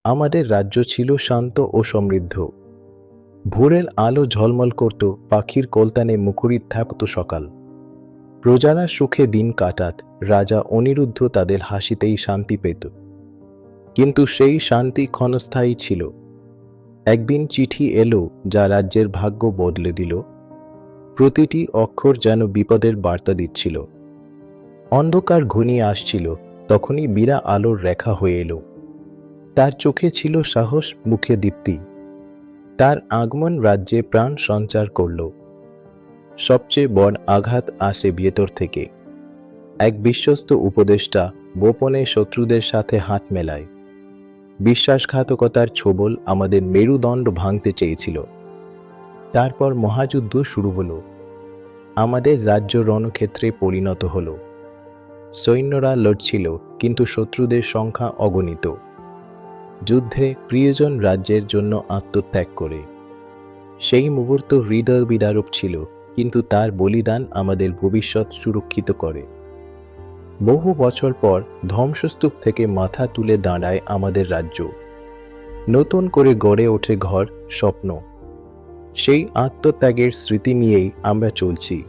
আমাদের রাজ্য ছিল শান্ত ও সমৃদ্ধ। ভোরের আলো ঝলমল করত, পাখির কলতানে মুখরিত থাকত সকাল। প্রজারা সুখে দিন কাটাত, রাজা অনিরুদ্ধ তাদের হাসিতেই শান্তি পেত। কিন্তু সেই শান্তি ক্ষণস্থায়ী ছিল। একদিন চিঠি এলো যা রাজ্যের ভাগ্য বদলে দিল। প্রতিটি অক্ষর যেন বিপদের বার্তা দিচ্ছিল। অন্ধকার ঘনিয়ে আসছিল, তখনই বিরা আলোর রেখা হয়ে এলো। তার চোখে ছিল সাহস, মুখে দীপ্তি। তার আগমন রাজ্যে প্রাণ সঞ্চার করল। সবচেয়ে বড় আঘাত আসে ভেতর থেকে। এক বিশ্বস্ত উপদেষ্টা গোপনে শত্রুদের সাথে হাত মেলায়। বিশ্বাসঘাতকতার ছোবল আমাদের মেরুদণ্ড ভাঙতে চেয়েছিল। তারপর মহাযুদ্ধ শুরু হলো। আমাদের রাজ্য রণক্ষেত্রে পরিণত হলো। সৈন্যরা লড়ছিল, কিন্তু শত্রুদের সংখ্যা অগণিত। যুদ্ধে প্রিয়জন রাজ্যের জন্য আত্মত্যাগ করে। সেই মুহূর্ত হৃদয় বিদারক ছিল, কিন্তু তার বলিদান আমাদের ভবিষ্যৎ সুরক্ষিত করে। বহু বছর পর ধ্বংসস্তূপ থেকে মাথা তুলে দাঁড়ায় আমাদের রাজ্য। নতুন করে গড়ে ওঠে ঘর, স্বপ্ন। সেই আত্মত্যাগের স্মৃতি নিয়েই আমরা চলছি।